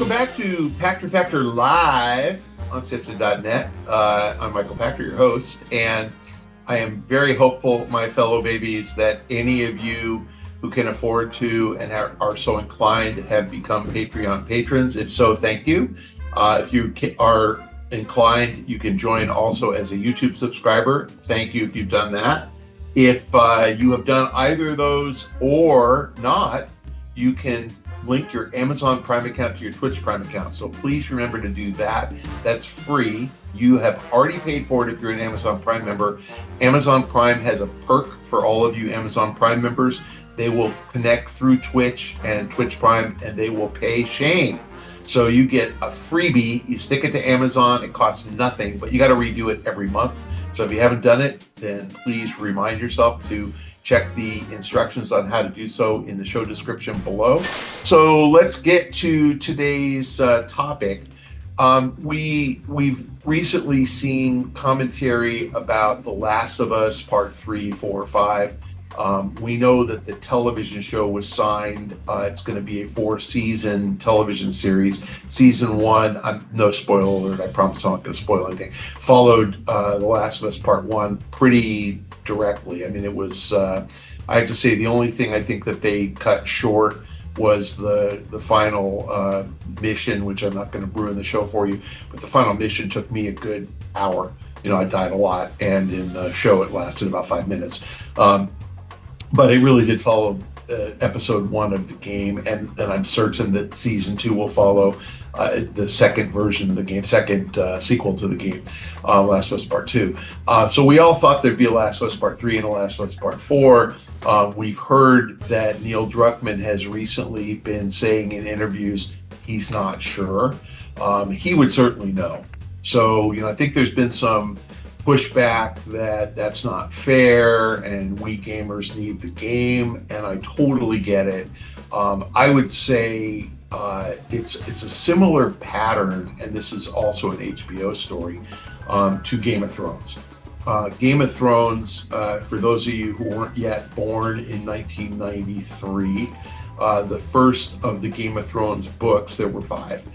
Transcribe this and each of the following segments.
Welcome back to Pachter Factor Live on SIFTD.net. I'm Michael Pachter, your host, and I am very hopeful, my fellow babies, that any of you who can afford to and are so inclined have become Patreon patrons. If so, thank you. If you are inclined, you can join also as a YouTube subscriber. Thank you if you've done that. If you have done either of those or not, you can link your Amazon Prime account to your Twitch Prime account. So please remember to do that. That's free. You have already paid for it if you're an Amazon Prime member. Amazon Prime has a perk for all of you Amazon Prime members. They will connect through Twitch and Twitch Prime, and they will pay Shane. So you get a freebie. You stick it to Amazon. It costs nothing, but you got to redo it every month. So if you haven't done it, then please remind yourself to check the instructions on how to do so in the show description below. So let's get to today's topic. We've recently seen commentary about The Last of Us Part 3, 4, 5. We know that the television show was signed. It's going to be a 4-season television series. Season 1, no spoiler alert, I promise I'm not going to spoil anything, followed The Last of Us Part 1 pretty directly. I mean, it was, I have to say, the only thing I think that they cut short was the final mission, which I'm not going to ruin the show for you, but the final mission took me a good hour. You know, I died a lot, and in the show it lasted about 5 minutes. But it really did follow episode 1 of the game, and I'm certain that season 2 will follow the second version of the game, second sequel to the game, Last of Us Part 2. So we all thought there'd be a Last of Us Part 3 and a Last of Us Part 4. We've heard that Neil Druckmann has recently been saying in interviews he's not sure. He would certainly know. So, you know, I think there's been some pushback that that's not fair and we gamers need the game, and I totally get it. I would say it's a similar pattern, and this is also an HBO story, to Game of Thrones. Game of Thrones, for those of you who weren't yet born in 1993, the first of the Game of Thrones books, there were 5,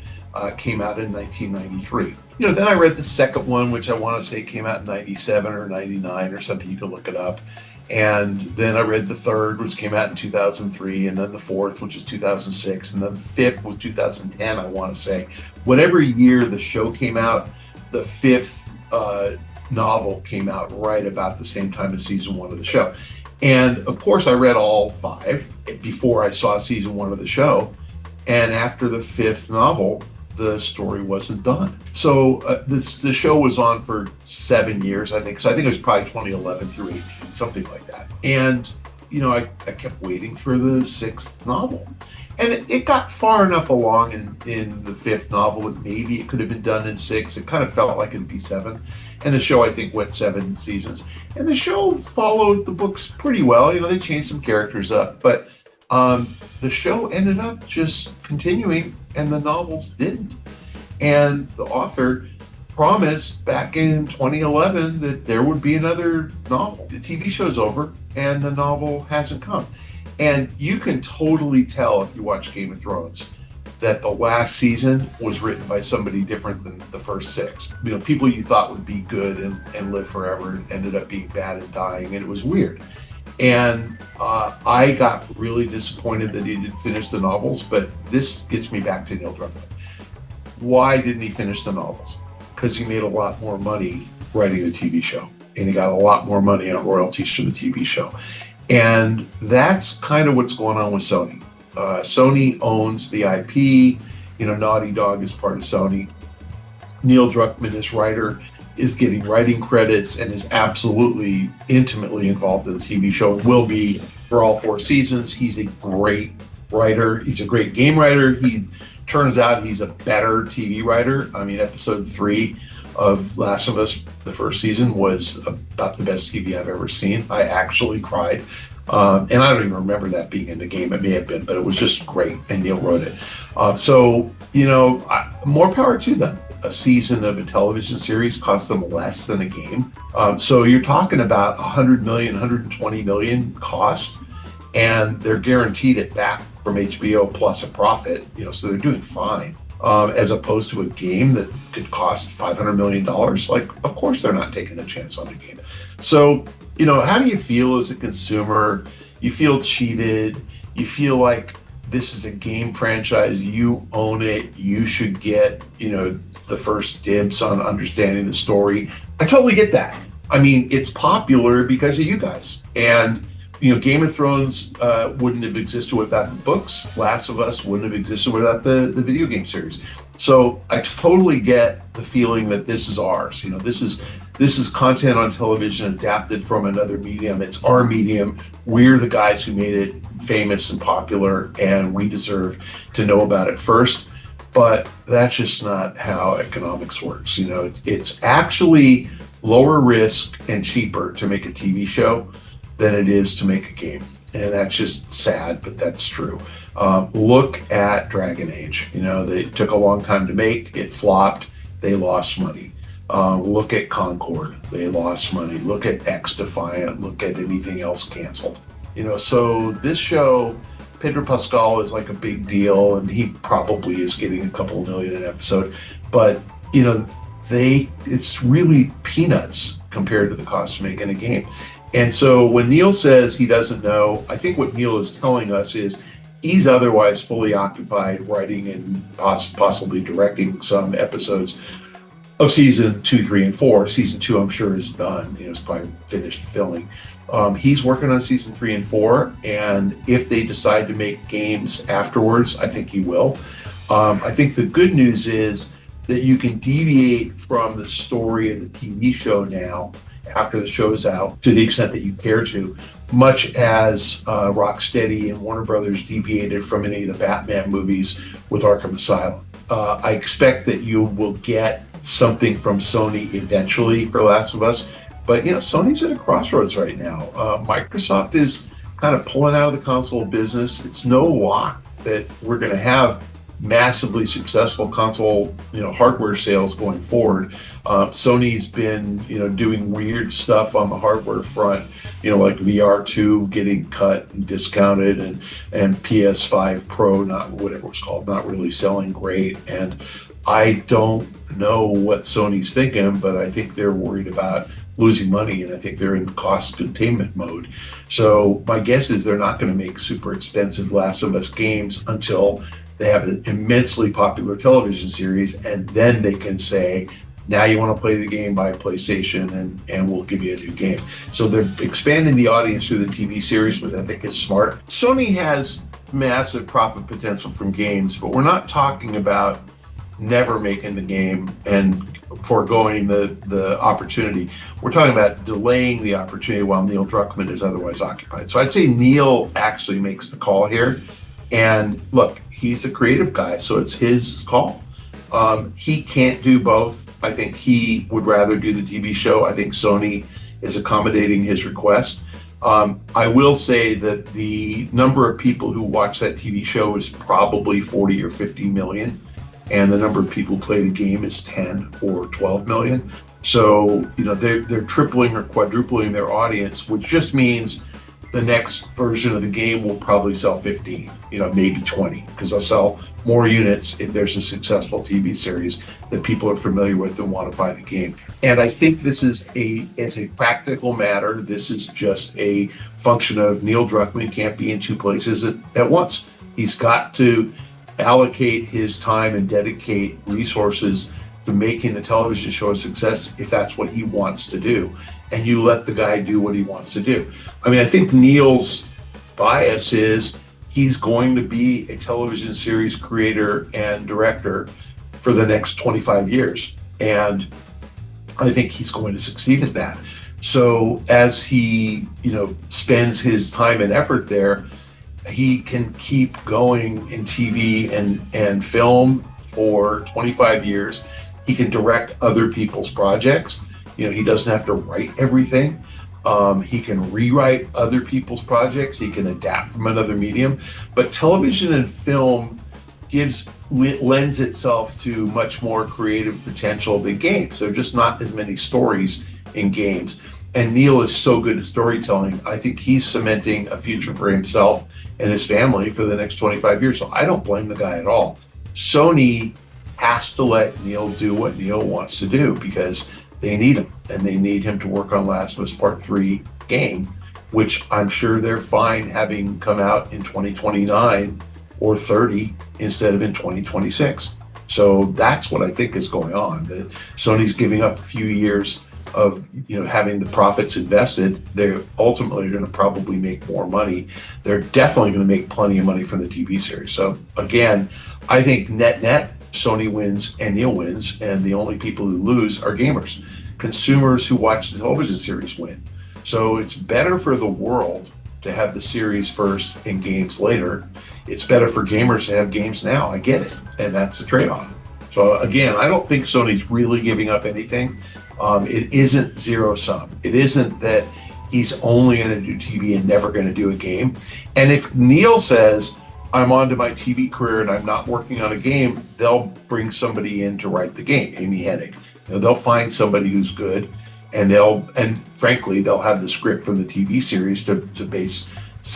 came out in 1993. You know, then I read the second one, which I want to say came out in 97 or 99 or something. You can look it up. And then I read the third, which came out in 2003, and then the fourth, which is 2006, and then the fifth was 2010, I want to say. Whatever year the show came out, the fifth novel came out right about the same time as season 1 of the show. And of course, I read all 5 before I saw season 1 of the show. And after the 5th novel, the story wasn't done. So the show was on for 7 years, I think. So I think it was probably 2011 through 18, something like that. And, you know, I kept waiting for the 6th novel. And it got far enough along in the 5th novel that maybe it could have been done in 6. It kind of felt like it'd be 7. And the show, I think, went 7 seasons. And the show followed the books pretty well. You know, they changed some characters up, but the show ended up just continuing, and the novels didn't. And the author promised back in 2011 that there would be another novel. The TV show's over, and the novel hasn't come. And you can totally tell if you watch Game of Thrones that the last season was written by somebody different than the first 6. You know, people you thought would be good and live forever ended up being bad and dying, and it was weird. And I got really disappointed that he didn't finish the novels, but this gets me back to Neil Druckmann. Why didn't he finish the novels? Because he made a lot more money writing the TV show, and he got a lot more money on royalties from the TV show. And that's kind of what's going on with Sony. Sony owns the IP. You know, Naughty Dog is part of Sony. Neil Druckmann, this writer, is getting writing credits and is absolutely intimately involved in the TV show, will be for all 4 seasons. He's a great writer. He's a great game writer. He turns out he's a better TV writer. I mean, episode 3 of Last of Us, the first season, was about the best TV I've ever seen. I actually cried. And I don't even remember that being in the game. It may have been, but it was just great, and Neil wrote it. So, you know, more power to them. A season of a television series costs them less than a game. So you're talking about 100 million, 120 million cost, and they're guaranteed it back from HBO plus a profit, you know, so they're doing fine. as opposed to a game that could cost $500 million. Like, of course they're not taking a chance on a game. So, how do you feel as a consumer? You feel cheated. You feel like this is a game franchise. You own it. You should get, the first dibs on understanding the story. I totally get that. I mean, it's popular because of you guys. And, Game of Thrones wouldn't have existed without the books. Last of Us wouldn't have existed without the video game series. So I totally get the feeling that this is ours. This is content on television adapted from another medium. It's our medium. We're the guys who made it famous and popular, and we deserve to know about it first. But that's just not how economics works. It's actually lower risk and cheaper to make a TV show than it is to make a game. And that's just sad, but that's true. Look at Dragon Age. They took a long time to make. It flopped. They lost money. Look at Concord. They lost money. Look at X Defiant. Look at anything else canceled. So this show, Pedro Pascal is like a big deal, and he probably is getting a couple million an episode. But, it's really peanuts compared to the cost of making a game. And so when Neil says he doesn't know, I think what Neil is telling us is he's otherwise fully occupied writing and possibly directing some episodes of season 2, 3, and 4. Season 2, I'm sure, is done. It's probably finished filming. He's working on season 3 and 4, and if they decide to make games afterwards, I think he will. I think the good news is that you can deviate from the story of the TV show now after the show's out to the extent that you care to, much as Rocksteady and Warner Brothers deviated from any of the Batman movies with Arkham Asylum. I expect that you will get something from Sony eventually for Last of Us, but Sony's at a crossroads right now. Microsoft is kind of pulling out of the console business. It's no lock that we're going to have massively successful console hardware sales going forward. Sony's been doing weird stuff on the hardware front, like VR2 getting cut and discounted, and PS5 Pro, not whatever it's called, not really selling great. And I don't know what Sony's thinking, but I think they're worried about losing money, and I think they're in cost containment mode. So my guess is they're not going to make super expensive Last of Us games until they have an immensely popular television series, and then they can say, now you want to play the game, buy a PlayStation, and we'll give you a new game. So they're expanding the audience through the TV series, which I think is smart. Sony has massive profit potential from games, but we're not talking about never making the game and foregoing the opportunity. We're talking about delaying the opportunity while Neil Druckmann is otherwise occupied. So I'd say Neil actually makes the call here. And look, he's a creative guy, so it's his call. He can't do both. I think he would rather do the TV show. I think Sony is accommodating his request. I will say that the number of people who watch that TV show is probably 40 or 50 million. And the number of people who play the game is 10 or 12 million. So, they're tripling or quadrupling their audience, which just means the next version of the game will probably sell 15, maybe 20, because they'll sell more units if there's a successful TV series that people are familiar with and want to buy the game. And I think it's a practical matter. This is just a function of Neil Druckmann can't be in two places at once. He's got to allocate his time and dedicate resources to making the television show a success if that's what he wants to do. And you let the guy do what he wants to do. I mean, I think Neil's bias is he's going to be a television series creator and director for the next 25 years. And I think he's going to succeed at that. So as he, spends his time and effort there, he can keep going in TV and film for 25 years. He can direct other people's projects. He doesn't have to write everything. He can rewrite other people's projects. He can adapt from another medium. But television and film lends itself to much more creative potential than games. There are just not as many stories in games. And Neil is so good at storytelling. I think he's cementing a future for himself and his family for the next 25 years. So I don't blame the guy at all. Sony has to let Neil do what Neil wants to do because they need him, and they need him to work on Last of Us Part 3 game, which I'm sure they're fine having come out in 2029 or 30 instead of in 2026. So that's what I think is going on. That Sony's giving up a few years of having the profits invested. They're ultimately going to probably make more money. They're definitely going to make plenty of money from the TV series. So again, I think net Sony wins and Neil wins, and the only people who lose are gamers. Consumers who watch the television series win. So it's better for the world to have the series first and games later. It's better for gamers to have games now. I get it, and that's the trade-off. So again, I don't think Sony's really giving up anything. It isn't zero sum. It isn't that he's only going to do TV and never going to do a game. And if Neil says, I'm on to my TV career and I'm not working on a game, they'll bring somebody in to write the game, Amy Hennig. They'll find somebody who's good, and frankly, they'll have the script from the TV series to base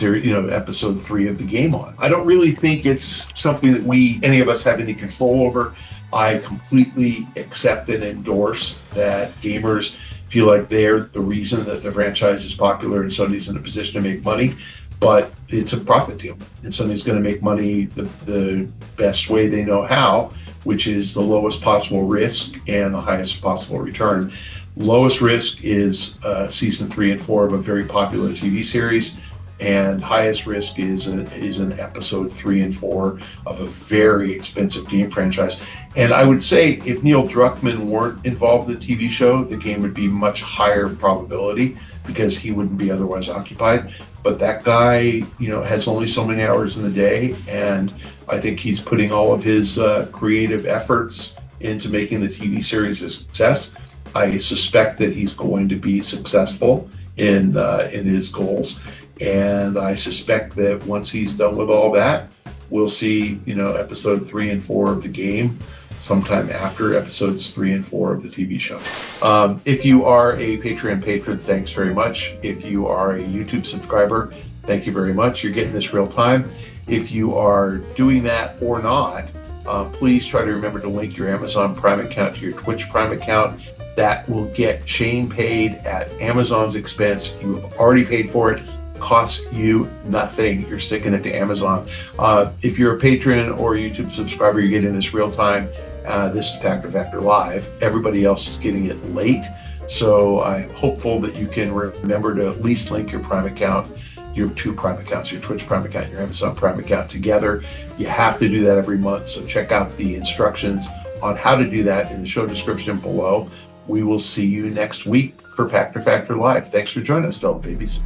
episode 3 of the game on. I don't really think it's something that any of us have any control over. I completely accept and endorse that gamers feel like they're the reason that the franchise is popular and Sony's in a position to make money, but it's a profit deal. And Sony's going to make money the best way they know how, which is the lowest possible risk and the highest possible return. Lowest risk is season 3 and 4 of a very popular TV series, and highest risk is an episode 3 and 4 of a very expensive game franchise. And I would say if Neil Druckmann weren't involved in the TV show, the game would be much higher probability because he wouldn't be otherwise occupied. But that guy, has only so many hours in the day, and I think he's putting all of his creative efforts into making the TV series a success. I suspect that he's going to be successful in his goals. And I suspect that once he's done with all that, we'll see, episode 3 and 4 of the game sometime after episodes 3 and 4 of the TV show. If you are a Patreon patron, thanks very much. If you are a YouTube subscriber, thank you very much. You're getting this real time. If you are doing that or not, please try to remember to link your Amazon Prime account to your Twitch Prime account. That will get Shane paid at Amazon's expense. You have already paid for it. Costs you nothing. You're sticking it to Amazon. If you're a patron or a YouTube subscriber, you're getting this real time. This is Pachter Factor Live. Everybody else is getting it late. So I'm hopeful that you can remember to at least link your Prime account, your 2 Prime accounts, your Twitch Prime account, your Amazon Prime account together. You have to do that every month. So check out the instructions on how to do that in the show description below. We will see you next week for Pachter Factor Live. Thanks for joining us, fellow babies.